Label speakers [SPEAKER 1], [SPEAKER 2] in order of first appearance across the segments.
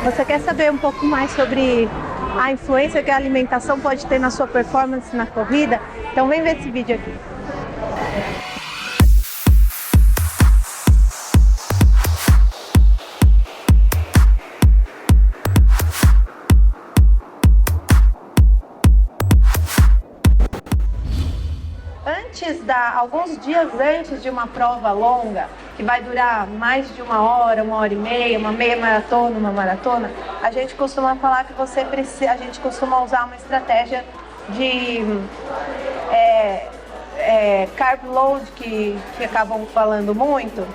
[SPEAKER 1] Você quer saber um pouco mais sobre a influência que a alimentação pode ter na sua performance na corrida? Então vem ver esse vídeo aqui. Alguns dias antes de uma prova longa, que vai durar mais de uma hora e meia, uma meia maratona, uma maratona, a gente costuma falar que a gente costuma usar uma estratégia de carb load, que acabam falando muito,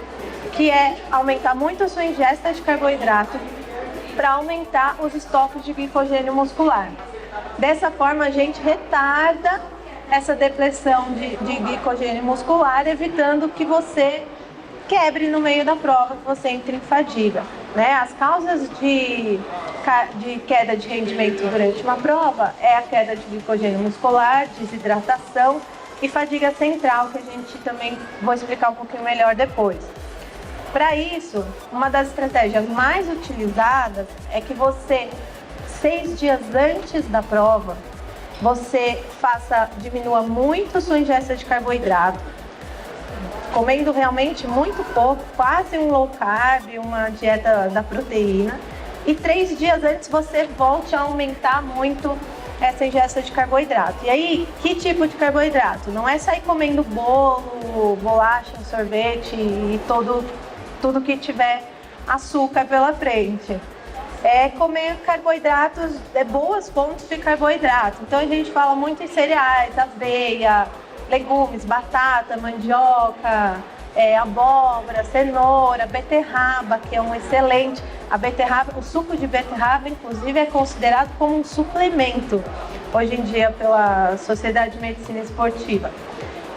[SPEAKER 1] que é aumentar muito a sua ingesta de carboidrato para aumentar os estoques de glicogênio muscular. Dessa forma, a gente retarda essa depressão de glicogênio muscular, evitando que você quebre no meio da prova, que você entre em fadiga, né? As causas de queda de rendimento durante uma prova é a queda de glicogênio muscular, desidratação e fadiga central, que a gente também vou explicar um pouquinho melhor depois. Para isso, uma das estratégias mais utilizadas é que você, 6 dias antes da prova, você diminua muito sua ingesta de carboidrato, comendo realmente muito pouco, quase um low carb, uma dieta da proteína. E 3 dias antes você volte a aumentar muito essa ingesta de carboidrato. E aí, que tipo de carboidrato? Não é sair comendo bolo, bolacha, sorvete e tudo que tiver açúcar pela frente. É comer carboidratos, boas fontes de carboidrato. Então a gente fala muito em cereais, aveia, legumes, batata, mandioca, abóbora, cenoura, beterraba, que é um excelente. A beterraba, o suco de beterraba, inclusive, é considerado como um suplemento hoje em dia pela Sociedade de Medicina Esportiva.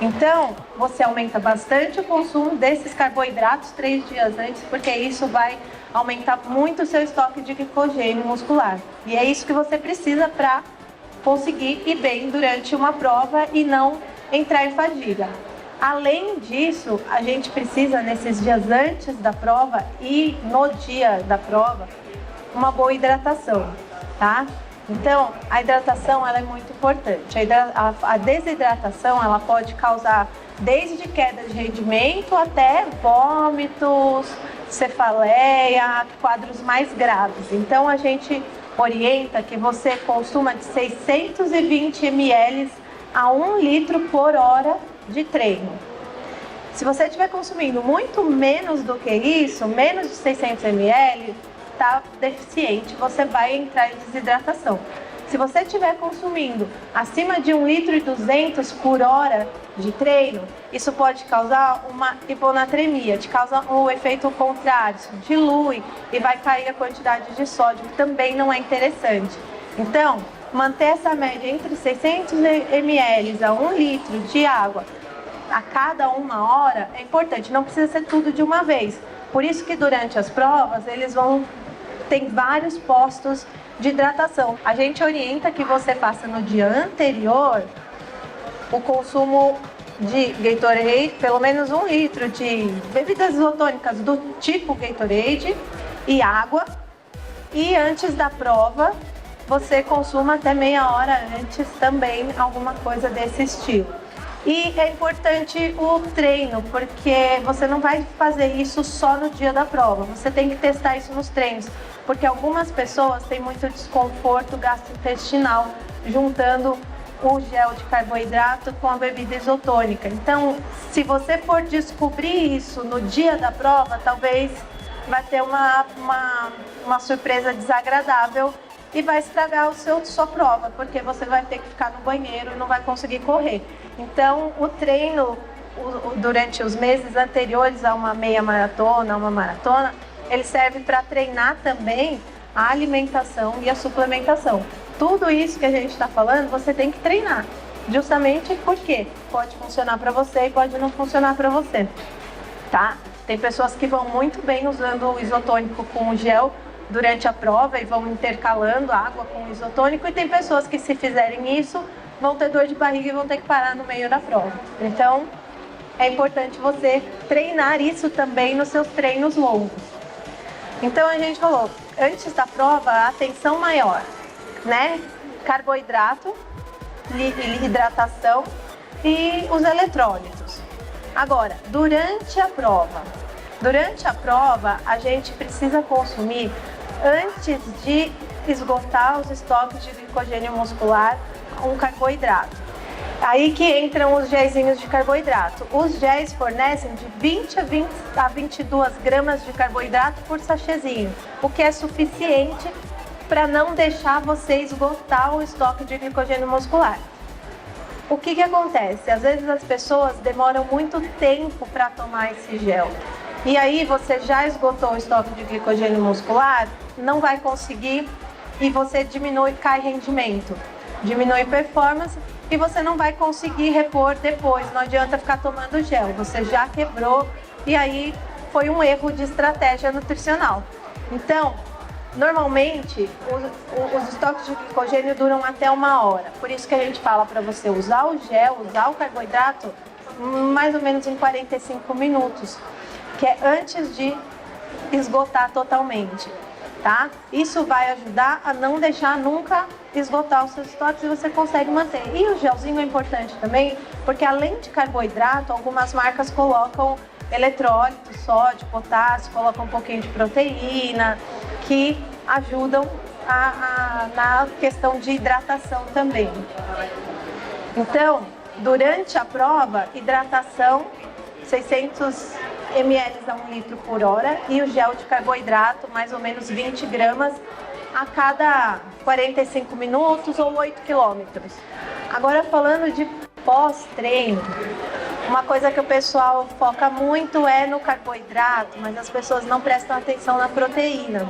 [SPEAKER 1] Então, você aumenta bastante o consumo desses carboidratos 3 dias antes, porque isso vai aumentar muito o seu estoque de glicogênio muscular. E é isso que você precisa para conseguir ir bem durante uma prova e não entrar em fadiga. Além disso, a gente precisa, nesses dias antes da prova e no dia da prova, uma boa hidratação, tá? Então, a hidratação ela é muito importante. A desidratação ela pode causar desde queda de rendimento até vômitos, cefaleia, quadros mais graves. Então, a gente orienta que você consuma de 620 ml a 1 litro por hora de treino. Se você estiver consumindo muito menos do que isso, menos de 600 ml, está deficiente, você vai entrar em desidratação. Se você estiver consumindo acima de 1,2 litro por hora de treino, isso pode causar uma hiponatremia, te causa o efeito contrário, dilui e vai cair a quantidade de sódio, que também não é interessante. Então, manter essa média entre 600 ml a 1 litro de água a cada 1 hora é importante, não precisa ser tudo de uma vez. Por isso que durante as provas tem vários postos de hidratação. A gente orienta que você faça no dia anterior o consumo de Gatorade, pelo menos 1 litro de bebidas isotônicas do tipo Gatorade e água. E antes da prova, você consuma até meia hora antes também alguma coisa desse estilo. E é importante o treino, porque você não vai fazer isso só no dia da prova, você tem que testar isso nos treinos, porque algumas pessoas têm muito desconforto gastrointestinal juntando o gel de carboidrato com a bebida isotônica. Então, se você for descobrir isso no dia da prova, talvez vai ter uma surpresa desagradável e vai estragar sua prova, porque você vai ter que ficar no banheiro e não vai conseguir correr. Então, o treino durante os meses anteriores a uma meia maratona, uma maratona, ele serve para treinar também a alimentação e a suplementação. Tudo isso que a gente está falando, você tem que treinar, justamente porque pode funcionar para você e pode não funcionar para você, tá? Tem pessoas que vão muito bem usando o isotônico com o gel durante a prova e vão intercalando água com o isotônico, e tem pessoas que, se fizerem isso, vão ter dor de barriga e vão ter que parar no meio da prova. Então, é importante você treinar isso também nos seus treinos longos. Então, a gente falou, antes da prova, a atenção maior, né? Carboidrato, hidratação e os eletrólitos. Agora, durante a prova, a gente precisa consumir, antes de esgotar os estoques de glicogênio muscular, um carboidrato. Aí que entram os géisinhos de carboidrato. Os géis fornecem de 20 a 22 gramas de carboidrato por sachêzinho, o que é suficiente para não deixar você esgotar o estoque de glicogênio muscular. O que acontece? Às vezes as pessoas demoram muito tempo para tomar esse gel. E aí você já esgotou o estoque de glicogênio muscular, não vai conseguir e você cai rendimento, diminui performance e você não vai conseguir repor depois. Não adianta ficar tomando gel, você já quebrou e aí foi um erro de estratégia nutricional. Então, normalmente, os estoques de glicogênio duram até 1 hora. Por isso que a gente fala para você usar o gel, usar o carboidrato, mais ou menos em 45 minutos, que é antes de esgotar totalmente, tá? Isso vai ajudar a não deixar nunca esgotar os seus estoques e você consegue manter. E o gelzinho é importante também, porque além de carboidrato, algumas marcas colocam eletrólitos, sódio, potássio, colocam um pouquinho de proteína, que ajudam na questão de hidratação também. Então, durante a prova, hidratação 600 ml a 1 litro por hora e o gel de carboidrato, mais ou menos 20 gramas a cada 45 minutos ou 8 quilômetros. Agora, falando de pós-treino, uma coisa que o pessoal foca muito é no carboidrato, mas as pessoas não prestam atenção na proteína.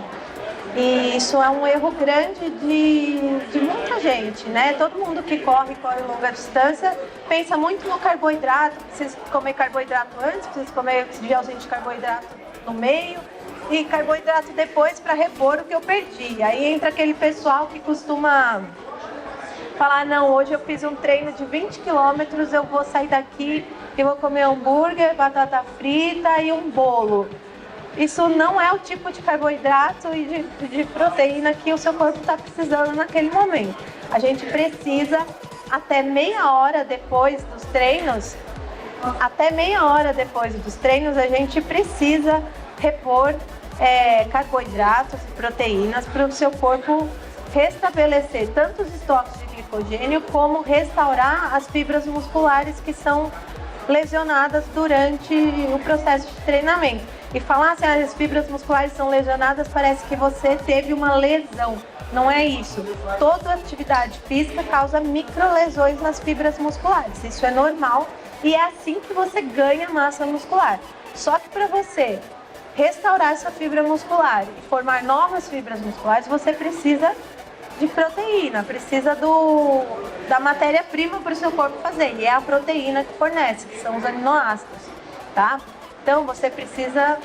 [SPEAKER 1] E isso é um erro grande de muita gente, né? Todo mundo que corre longa distância pensa muito no carboidrato, precisa comer carboidrato antes, precisa comer gelzinho de carboidrato no meio e carboidrato depois para repor o que eu perdi. Aí entra aquele pessoal que costuma falar, não, hoje eu fiz um treino de 20 quilômetros, eu vou sair daqui e vou comer hambúrguer, batata frita e um bolo. Isso não é o tipo de carboidrato e de proteína que o seu corpo está precisando naquele momento. A gente precisa, até meia hora depois dos treinos, a gente precisa repor carboidratos e proteínas para o seu corpo restabelecer tanto os estoques de glicogênio como restaurar as fibras musculares que são lesionadas durante o processo de treinamento. E falar assim, as fibras musculares são lesionadas, parece que você teve uma lesão. Não é isso. Toda atividade física causa microlesões nas fibras musculares. Isso é normal e é assim que você ganha massa muscular. Só que para você restaurar essa fibra muscular e formar novas fibras musculares, você precisa de proteína, precisa da matéria-prima para o seu corpo fazer. E é a proteína que fornece, que são os aminoácidos, tá? Então, você precisa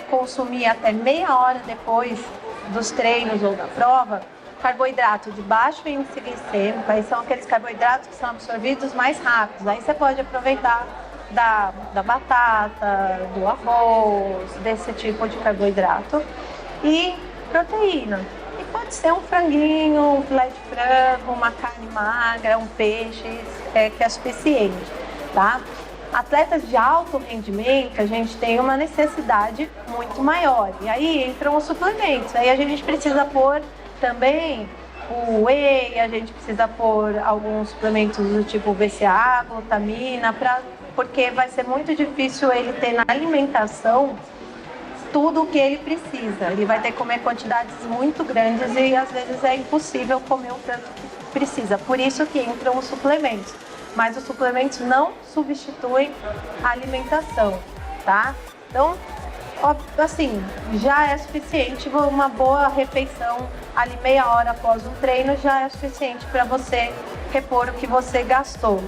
[SPEAKER 1] consumir até meia hora depois dos treinos ou da prova, carboidrato de baixo índice glicêmico. Aí são aqueles carboidratos que são absorvidos mais rápidos. Aí você pode aproveitar da batata, do arroz, desse tipo de carboidrato. E proteína. E pode ser um franguinho, um filé de frango, uma carne magra, um peixe, que é suficiente, tá? Atletas de alto rendimento, a gente tem uma necessidade muito maior. E aí entram os suplementos. Aí a gente precisa pôr também o whey, a gente precisa pôr alguns suplementos do tipo BCAA, glutamina, porque vai ser muito difícil ele ter na alimentação tudo o que ele precisa. Ele vai ter que comer quantidades muito grandes e às vezes é impossível comer o tanto que precisa. Por isso que entram os suplementos. Mas os suplementos não substituem a alimentação, tá? Então, assim, já é suficiente, uma boa refeição ali meia hora após um treino já é suficiente para você repor o que você gastou.